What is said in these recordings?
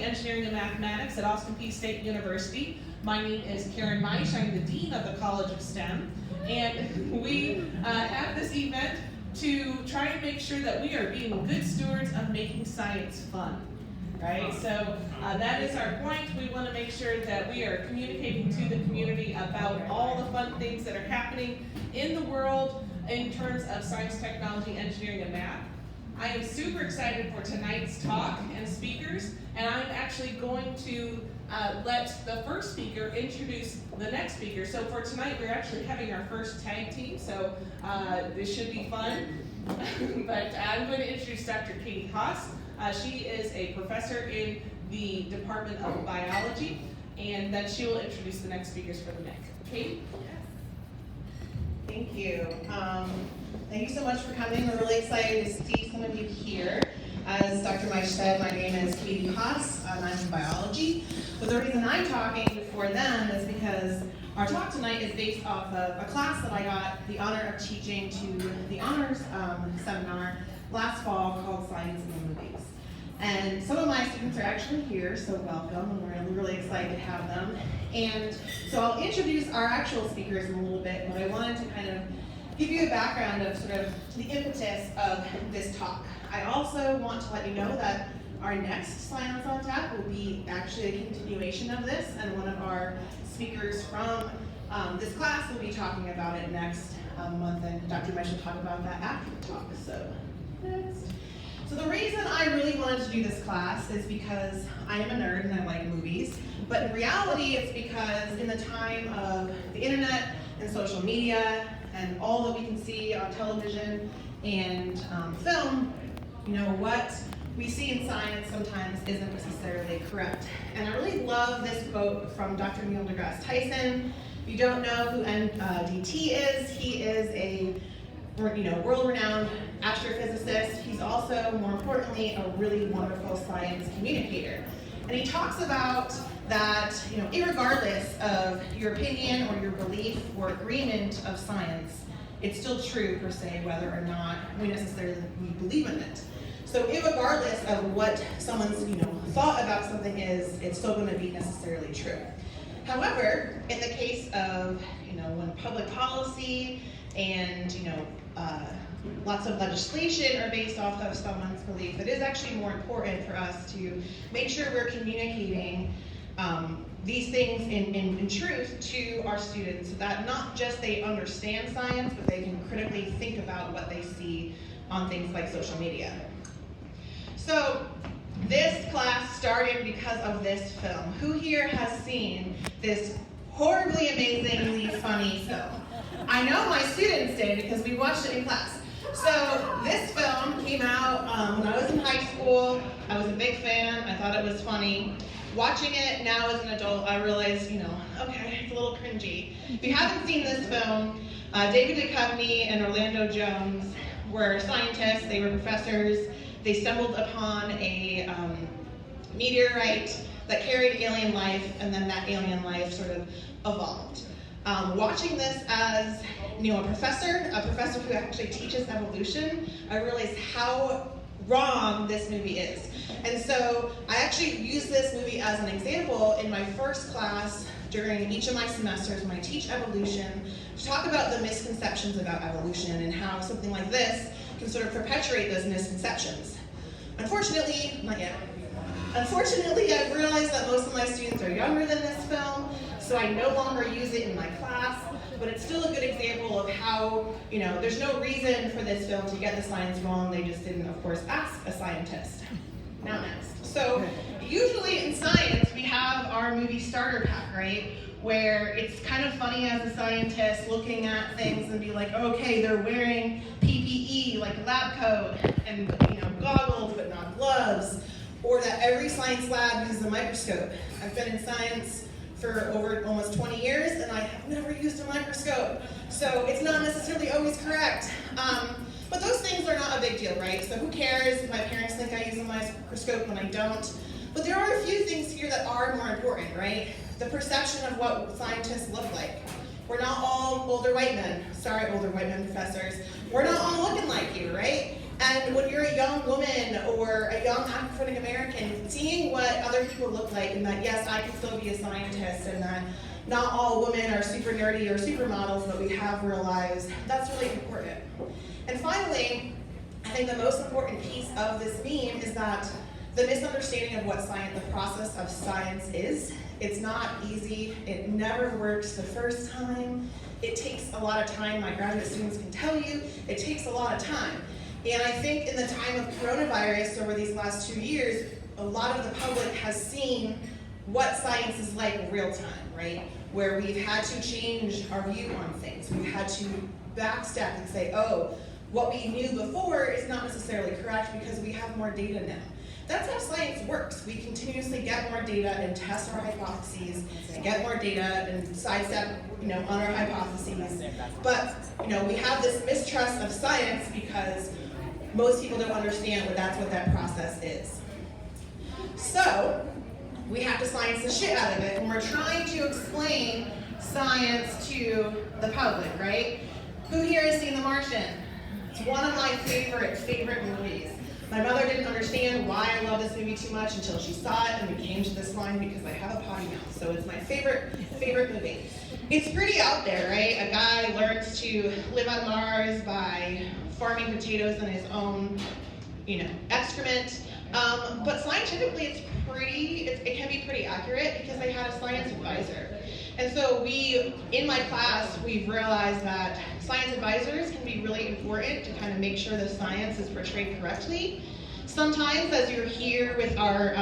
Engineering and Mathematics at Austin Peay State University. My name is Karen Meisch. I'm the Dean of the College of STEM. And we have this event to try and make sure that we are being good stewards of making science fun. Right? So that is our point. We want to make sure that we are communicating to the community about all the fun things that are happening in the world in terms of science, technology, engineering, and math. I am super excited for tonight's talk and speakers, and I'm actually going to let the first speaker introduce the next speaker. So for tonight, we're actually having our first tag team, so this should be fun. But I'm going to introduce Dr. Katie Haas. She is a professor in the Department of Biology, and then she will introduce the next speakers for the night. Katie? Thank you. Thank you so much for coming. We're really excited to see some of you here. As Dr. Meisch said, my name is Katie Haas, and I'm in biology. But the reason I'm talking before them is because our talk tonight is based off of a class that I got the honor of teaching to the honors seminar last fall called Science in the Movies. And some of my students are actually here, so welcome, and we're really excited to have them. And so I'll introduce our actual speakers in a little bit, but I wanted to kind of give you a background of sort of the impetus of this talk. I also want to let you know that our next Science on Tap will be actually a continuation of this, and one of our speakers from this class will be talking about it next month, and Dr. Meisch will talk about that after the talk. So, next. So the reason I really wanted to do this class is because I am a nerd and I like movies, but in reality it's because in the time of the internet and social media and all that we can see on television and film, you know, what we see in science sometimes isn't necessarily correct. And I really love this quote from Dr. Neil deGrasse Tyson. If you don't know who NDT is, he is a world-renowned astrophysicist. He's also, more importantly, a really wonderful science communicator. And he talks about that, irregardless of your opinion or your belief or agreement of science, it's still true per se, whether or not we necessarily believe in it. So irregardless of what someone's, thought about something is, it's still going to be necessarily true. However, in the case of, when public policy and, lots of legislation are based off of someone's belief, it is actually more important for us to make sure we're communicating these things in truth to our students so that not just they understand science, but they can critically think about what they see on things like social media. So this class started because of this film. Who here has seen this horribly amazingly funny film? I know my students did because we watched it in class. So this film came out when I was in high school. I was a big fan. I thought it was funny. Watching it now as an adult, I realized, okay, it's a little cringy. If you haven't seen this film, David Duchovny and Orlando Jones were scientists. They were professors. They stumbled upon a meteorite that carried alien life, and then that alien life sort of evolved. Watching this as a professor who actually teaches evolution, I realized how wrong this movie is. And so I actually use this movie as an example in my first class during each of my semesters when I teach evolution to talk about the misconceptions about evolution and how something like this can sort of perpetuate those misconceptions. Unfortunately, not yet. Unfortunately, I've realized that most of my students are younger than this film, so I no longer use it in my class, but it's still a good example of how, there's no reason for this film to get the science wrong. They just didn't, of course, ask a scientist. Now next. So usually in science, we have our movie starter pack, right? Where it's kind of funny as a scientist looking at things and be like, okay, they're wearing PPE, like a lab coat, and goggles, but not gloves. Or that every science lab uses a microscope. I've been in science for over almost 20 years, and I have never used a microscope. So it's not necessarily always correct. But those things are not a big deal, right? So who cares if my parents think I use a microscope when I don't? But there are a few things here that are more important, right? The perception of what scientists look like. We're not all older white men. Sorry, older white men professors. We're not all looking like you, right? And when you're a young woman or a young African American, seeing what other other people look like, and that yes, I can still be a scientist, and that not all women are super nerdy or supermodels, but we have real lives. That's really important. And finally, I think the most important piece of this meme is that the misunderstanding of what science, the process of science is. It's not easy. It never works the first time. It takes a lot of time. My graduate students can tell you, it takes a lot of time. And I think in the time of coronavirus over these last 2 years, a lot of the public has seen what science is like in real time, right? Where we've had to change our view on things. We've had to backstep and say, oh, what we knew before is not necessarily correct because we have more data now. That's how science works. We continuously get more data and test our hypotheses and get more data and sidestep, on our hypotheses. But, we have this mistrust of science because most people don't understand what that process is. So, we have to science the shit out of it when we're trying to explain science to the public, right? Who here has seen The Martian? It's one of my favorite movies. My mother didn't understand why I love this movie too much until she saw it, and we came to this line because I have a potty mouth, so it's my favorite movie. It's pretty out there, right? A guy learns to live on Mars by farming potatoes in his own, excrement. But scientifically, it can be pretty accurate because I had a science advisor. And so in my class, we've realized that science advisors can be really important to kind of make sure the science is portrayed correctly. Sometimes, as you're here with our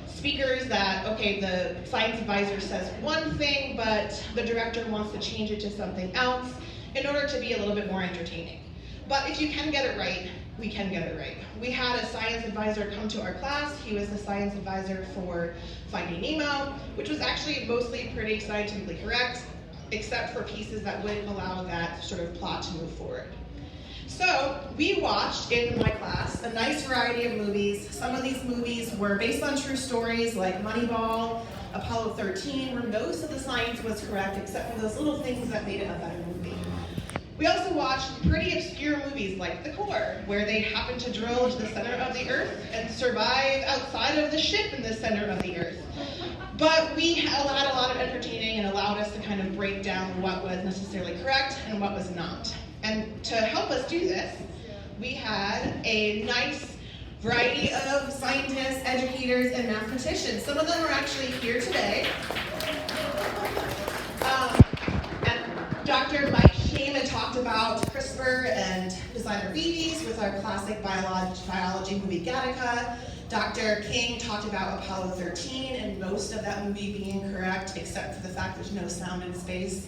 speakers, that, okay, the science advisor says one thing, but the director wants to change it to something else in order to be a little bit more entertaining. But if you can get it right, we can get it right. We had a science advisor come to our class. He was the science advisor for Finding Nemo, which was actually mostly pretty scientifically correct, except for pieces that wouldn't allow that sort of plot to move forward. So we watched in my class a nice variety of movies. Some of these movies were based on true stories like Moneyball, Apollo 13, where most of the science was correct except for those little things that made it a better movie. We also watched pretty obscure movies like The Core, where they happen to drill to the center of the Earth and survive outside of the ship in the center of the Earth. But we had a lot of entertaining and allowed us to kind of break down what was necessarily correct and what was not. And to help us do this, we had a nice variety of scientists, educators, and mathematicians. Some of them are actually here today. And Dr. Mike came and talked about CRISPR and designer babies with our classic biology movie Gattaca. Dr. King talked about Apollo 13 and most of that movie being correct, except for the fact there's no sound in space.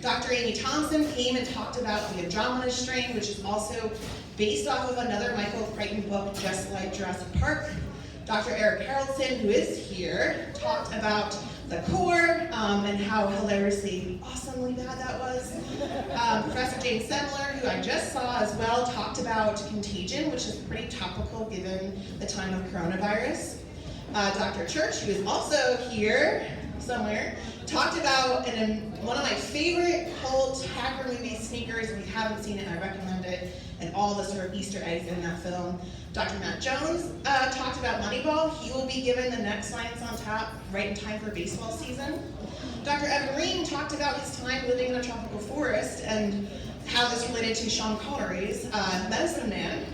Dr. Amy Thompson came and talked about the Andromeda strain, which is also based off of another Michael Crichton book, just like Jurassic Park. Dr. Eric Haraldson, who is here, talked about The Core and how hilariously, awesomely bad that was. Professor James Semler, who I just saw as well, talked about Contagion, which is pretty topical given the time of coronavirus. Dr. Church, who is also here somewhere, talked about one of my favorite cult hacker movie, Sneakers. If you haven't seen it, I recommend it, and all the sort of Easter eggs in that film. Dr. Matt Jones talked about Moneyball. He will be given the next Science on Tap right in time for baseball season. Dr. Evan Green talked about his time living in a tropical forest and how this related to Sean Connery's Medicine Man.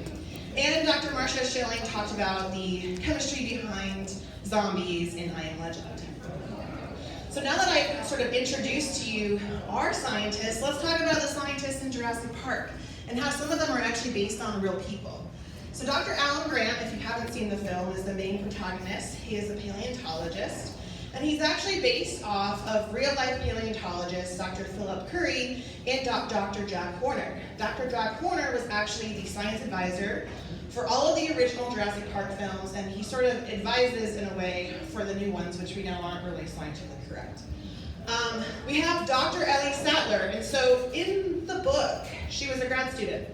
And Dr. Marcia Schilling talked about the chemistry behind zombies in I Am Legend. So now that I've sort of introduced to you our scientists, let's talk about the scientists in Jurassic Park and how some of them are actually based on real people. So Dr. Alan Grant, if you haven't seen the film, is the main protagonist. He is a paleontologist, and he's actually based off of real-life paleontologists Dr. Philip Currie and Dr. Jack Horner. Dr. Jack Horner was actually the science advisor for all of the original Jurassic Park films, and he sort of advises in a way for the new ones, which we know aren't really scientifically correct. We have Dr. Ellie Sattler, and so in the book, she was a grad student.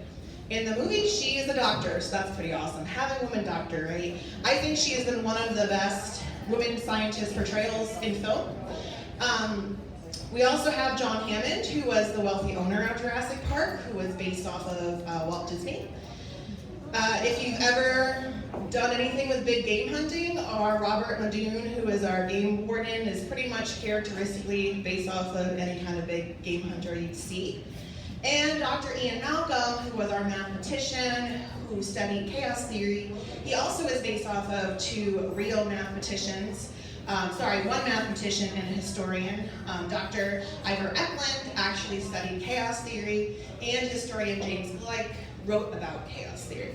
In the movie, she is a doctor, so that's pretty awesome. Having a woman doctor, right? I think she has been one of the best women scientist portrayals in film. We also have John Hammond, who was the wealthy owner of Jurassic Park, who was based off of Walt Disney. If you've ever done anything with big game hunting, our Robert Madoon, who is our game warden, is pretty much characteristically based off of any kind of big game hunter you'd see. And Dr. Ian Malcolm, who was our mathematician, who studied chaos theory, he also is based off of two real mathematicians. One mathematician and a historian. Dr. Ivor Eklund actually studied chaos theory, and historian James Gleick wrote about chaos theory.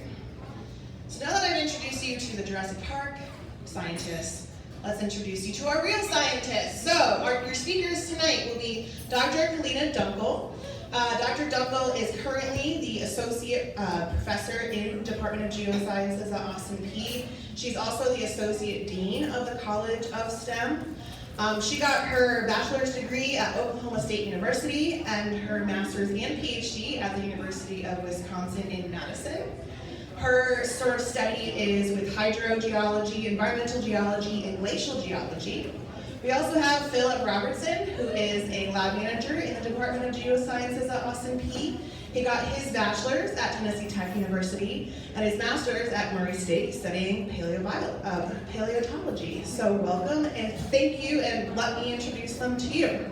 So now that I've introduced you to the Jurassic Park scientists, let's introduce you to our real scientists. So your speakers tonight will be Dr. Kalina Dunkel. Dr. Dunkel is currently the Associate Professor in the Department of Geosciences at Austin Peay. She's also the Associate Dean of the College of STEM. She got her bachelor's degree at Oklahoma State University and her master's and PhD at the University of Wisconsin in Madison. Her sort of study is with hydrogeology, environmental geology, and glacial geology. We also have Philip Robertson, who is a lab manager in the Department of Geosciences at Austin Peay. He got his bachelor's at Tennessee Tech University and his master's at Murray State studying paleontology. So welcome and thank you, and let me introduce them to you.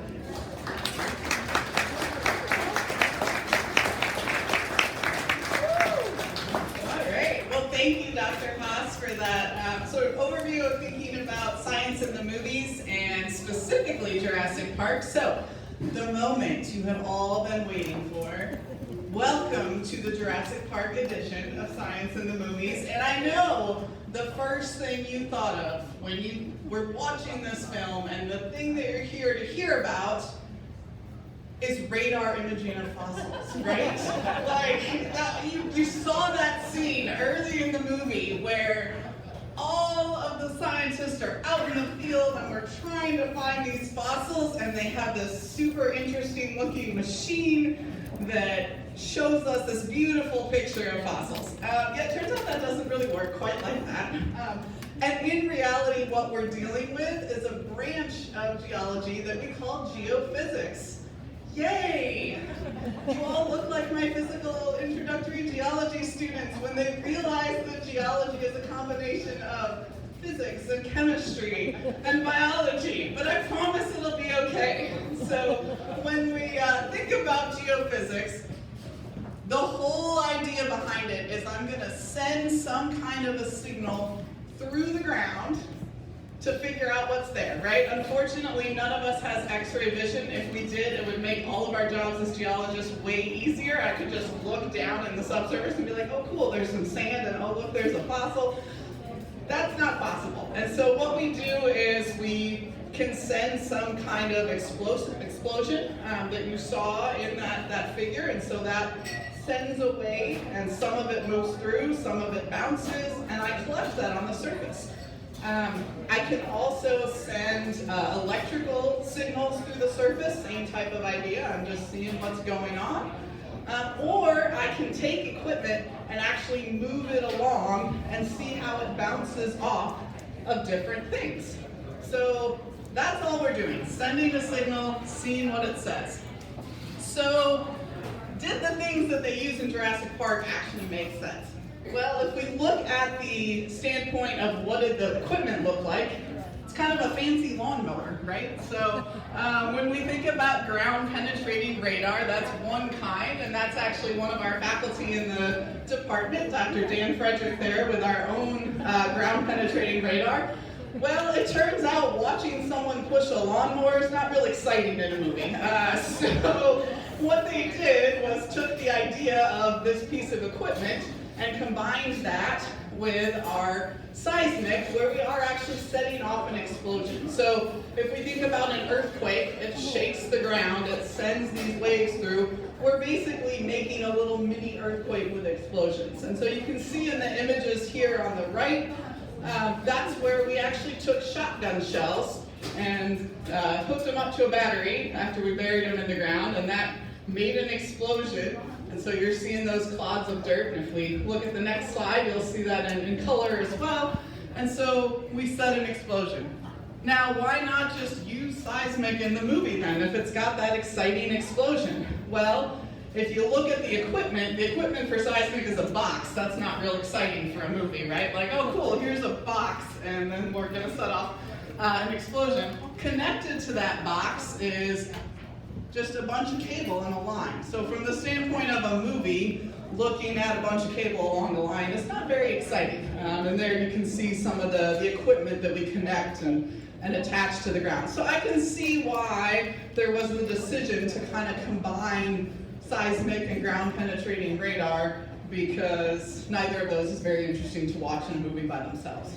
Thank you, Dr. Haas, for that sort of overview of thinking about science in the movies and specifically Jurassic Park. So, the moment you have all been waiting for. Welcome to the Jurassic Park edition of Science in the Movies. And I know the first thing you thought of when you were watching this film, and the thing that you're here to hear about, is radar imaging of fossils, right? You saw that scene early in the movie where all of the scientists are out in the field and we're trying to find these fossils, and they have this super interesting looking machine that shows us this beautiful picture of fossils. Yet it turns out that doesn't really work quite like that. And in reality, what we're dealing with is a branch of geology that we call geophysics. Yay! You all look like my physical introductory geology students when they realize that geology is a combination of physics and chemistry and biology, but I promise it'll be okay. So when we think about geophysics, the whole idea behind it is I'm going to send some kind of a signal through the ground to figure out what's there, right? Unfortunately, none of us has X-ray vision. If we did, it would make all of our jobs as geologists way easier. I could just look down in the subsurface and be like, oh cool, there's some sand, and oh look, there's a fossil. That's not possible. And so what we do is we can send some kind of explosion that you saw in that figure, and so that sends a wave, and some of it moves through, some of it bounces, and I collect that on the surface. I can also send electrical signals through the surface, same type of idea, I'm just seeing what's going on. Or I can take equipment and actually move it along and see how it bounces off of different things. So that's all we're doing, sending a signal, seeing what it says. So did the things that they use in Jurassic Park actually make sense? Well, if we look at the standpoint of what did the equipment look like, it's kind of a fancy lawnmower, right? So when we think about ground penetrating radar, that's one kind, and that's actually one of our faculty in the department, Dr. Dan Frederick there with our own ground penetrating radar. Well, it turns out watching someone push a lawnmower is not real exciting in a movie. So what they did was took the idea of this piece of equipment and combined that with our seismic, where we are actually setting off an explosion. So if we think about an earthquake, it shakes the ground, it sends these waves through. We're basically making a little mini earthquake with explosions. And so you can see in the images here on the right, that's where we actually took shotgun shells and hooked them up to a battery after we buried them in the ground, and that made an explosion. And so you're seeing those clods of dirt, and if we look at the next slide, you'll see that in color as well. And so we set an explosion. Now, why not just use seismic in the movie then, if it's got that exciting explosion? Well, if you look at the equipment for seismic is a box. That's not real exciting for a movie, right? Like, oh cool, here's a box, and then we're gonna set off an explosion. Connected to that box is just a bunch of cable in a line. So from the standpoint of a movie, looking at a bunch of cable along the line, it's not very exciting. And there you can see some of the equipment that we connect and attach to the ground. So I can see why there was the decision to kind of combine seismic and ground penetrating radar, because neither of those is very interesting to watch in a movie by themselves.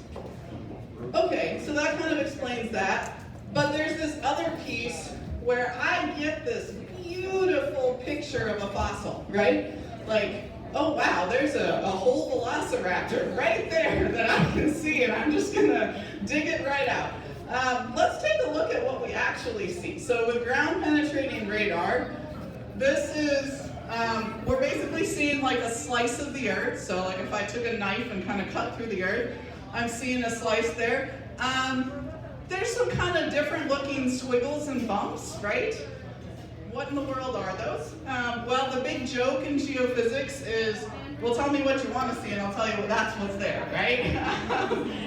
Okay, so that kind of explains that. But there's this other piece where I get this beautiful picture of a fossil, right? Like, oh wow, there's a whole velociraptor right there that I can see, and I'm just gonna dig it right out. Let's take a look at what we actually see. So with ground penetrating radar, this is, we're basically seeing like a slice of the earth. So like if I took a knife and kind of cut through the earth, I'm seeing a slice there. There's some kind of different looking squiggles and bumps, right? What in the world are those? Well, the big joke in geophysics is, well, tell me what you want to see and I'll tell you that's what's there, right?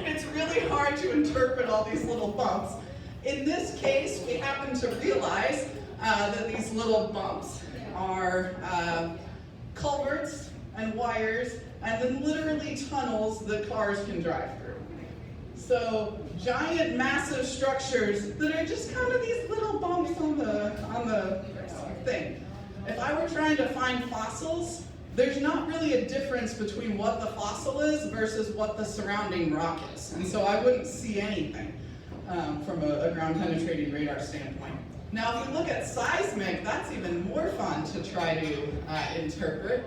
It's really hard to interpret all these little bumps. In this case, we happen to realize that these little bumps are culverts and wires, and then literally tunnels that cars can drive through. So giant, massive structures that are just kind of these little bumps on the thing. If I were trying to find fossils, there's not really a difference between what the fossil is versus what the surrounding rock is. And so I wouldn't see anything from a ground penetrating radar standpoint. Now, if you look at seismic, that's even more fun to try to interpret.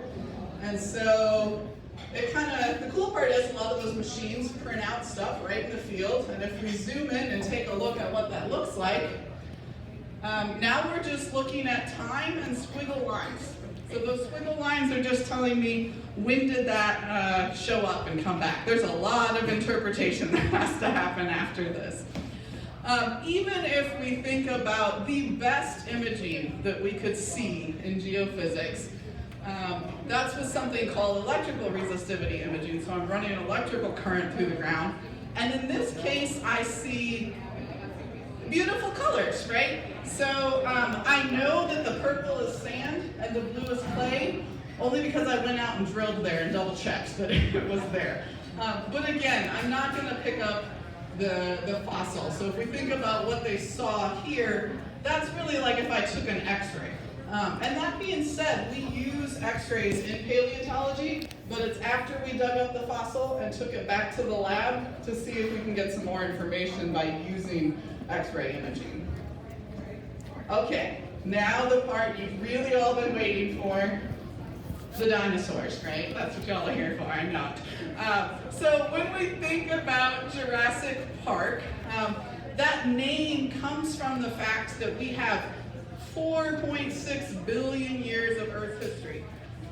And so the cool part is a lot of those machines print out stuff right in the field, and if we zoom in and take a look at what that looks like, now we're just looking at time and squiggle lines. So those squiggle lines are just telling me when did that show up and come back. There's a lot of interpretation that has to happen after this. Even if we think about the best imaging that we could see in geophysics, that's with something called electrical resistivity imaging. So I'm running an electrical current through the ground. And in this case, I see beautiful colors, right? So I know that the purple is sand and the blue is clay, only because I went out and drilled there and double checked that it was there. But again, I'm not gonna pick up the fossil. So if we think about what they saw here, that's really like if I took an x-ray. And that being said, we use x-rays in paleontology, but it's after we dug up the fossil and took it back to the lab to see if we can get some more information by using x-ray imaging. Okay, now the part you've really all been waiting for, the dinosaurs, right? That's what y'all are here for, I know. So when we think about Jurassic Park, that name comes from the fact that we have 4.6 billion years of Earth history.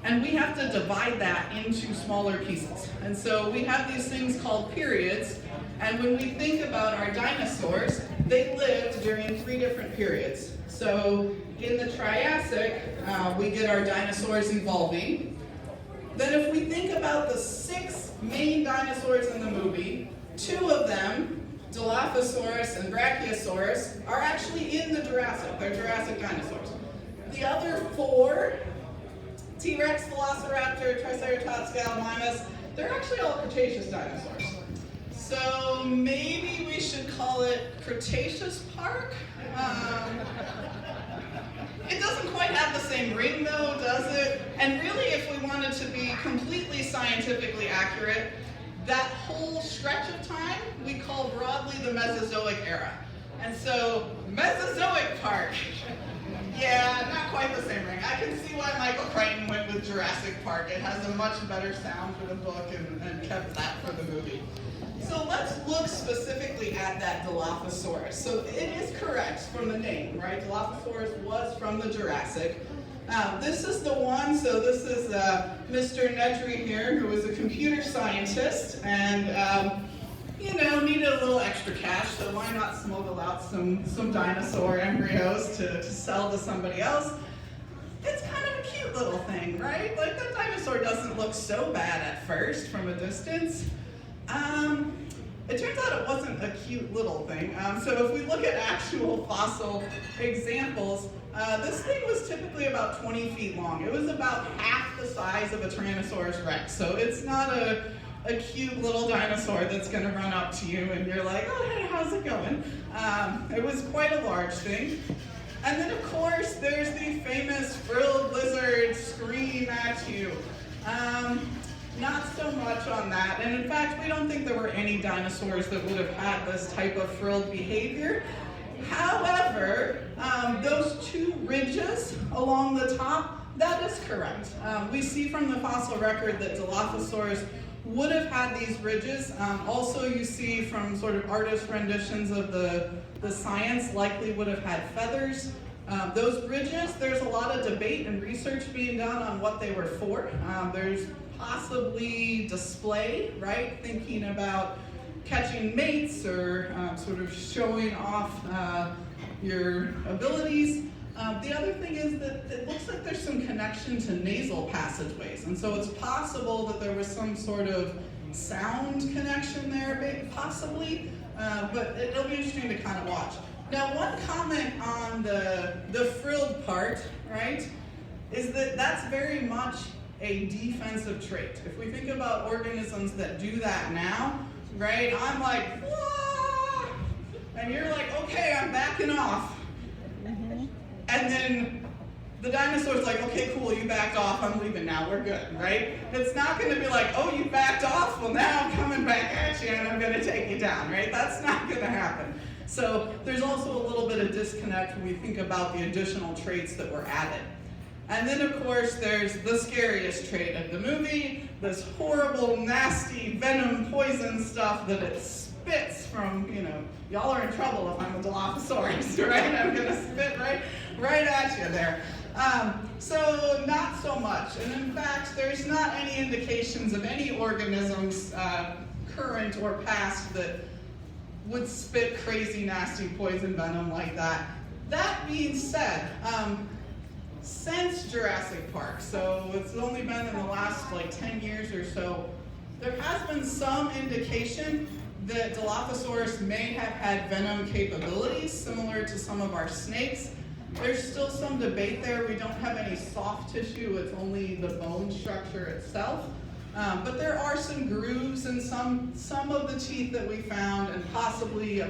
And we have to divide that into smaller pieces. And so we have these things called periods. And when we think about our dinosaurs, they lived during 3 different periods. So in the Triassic, we get our dinosaurs evolving. Then if we think about the 6 main dinosaurs in the movie, 2 of them, Dilophosaurus and Brachiosaurus, are actually in the Jurassic. They're Jurassic dinosaurs. The other 4, T-Rex, Velociraptor, Triceratops, Gallimimus, they're actually all Cretaceous dinosaurs. So maybe we should call it Cretaceous Park? It doesn't quite have the same ring though, does it? And really, if we wanted to be completely scientifically accurate, that whole stretch of time we call broadly the Mesozoic era. And so, Mesozoic Park, yeah, not quite the same ring. I can see why Michael Crichton went with Jurassic Park. It has a much better sound for the book and kept that for the movie. So let's look specifically at that Dilophosaurus. So it is correct from the name, right? Dilophosaurus was from the Jurassic. This is the one, so this is Mr. Nedry here, who is a computer scientist and, you know, needed a little extra cash, so why not smuggle out some dinosaur embryos to sell to somebody else? It's kind of a cute little thing, right? Like that dinosaur doesn't look so bad at first from a distance. It turns out it wasn't a cute little thing. So if we look at actual fossil examples, this thing was typically about 20 feet long. It was about half the size of a Tyrannosaurus rex. So it's not a cute little dinosaur that's gonna run up to you and you're like, oh, hey, how's it going? It was quite a large thing. And then of course, there's the famous frilled lizard scream at you. Not so much on that. And in fact, we don't think there were any dinosaurs that would have had this type of frilled behavior. However, those two ridges along the top, that is correct. We see from the fossil record that Dilophosaurs would have had these ridges. Also, you see from sort of artist renditions of the science likely would have had feathers. Those ridges, there's a lot of debate and research being done on what they were for. There's possibly display, right? Thinking about catching mates or sort of showing off your abilities. The other thing is that it looks like there's some connection to nasal passageways. And so it's possible that there was some sort of sound connection there, possibly. But it'll be interesting to kind of watch. Now, one comment on the frilled part, right, is that that's very much a defensive trait. If we think about organisms that do that now, right, I'm like, wah! And you're like, okay, I'm backing off. And then the dinosaur's like, okay, cool, you backed off, I'm leaving now, we're good, right? It's not gonna be like, oh, you backed off, well now I'm coming back at you and I'm gonna take you down, right? That's not gonna happen. So there's also a little bit of disconnect when we think about the additional traits that were added. And then of course there's the scariest trait of the movie, this horrible, nasty venom poison stuff that it spits from, y'all are in trouble if I'm a Dilophosaurus, right? I'm gonna spit right at you there. So not so much. And in fact, there's not any indications of any organisms, current or past, that would spit crazy, nasty poison venom like that. That being said, since Jurassic Park, so it's only been in the last 10 years or so, there has been some indication that Dilophosaurus may have had venom capabilities similar to some of our snakes. There's still some debate there. We don't have any soft tissue, it's only the bone structure itself. But there are some grooves in some of the teeth that we found, and possibly a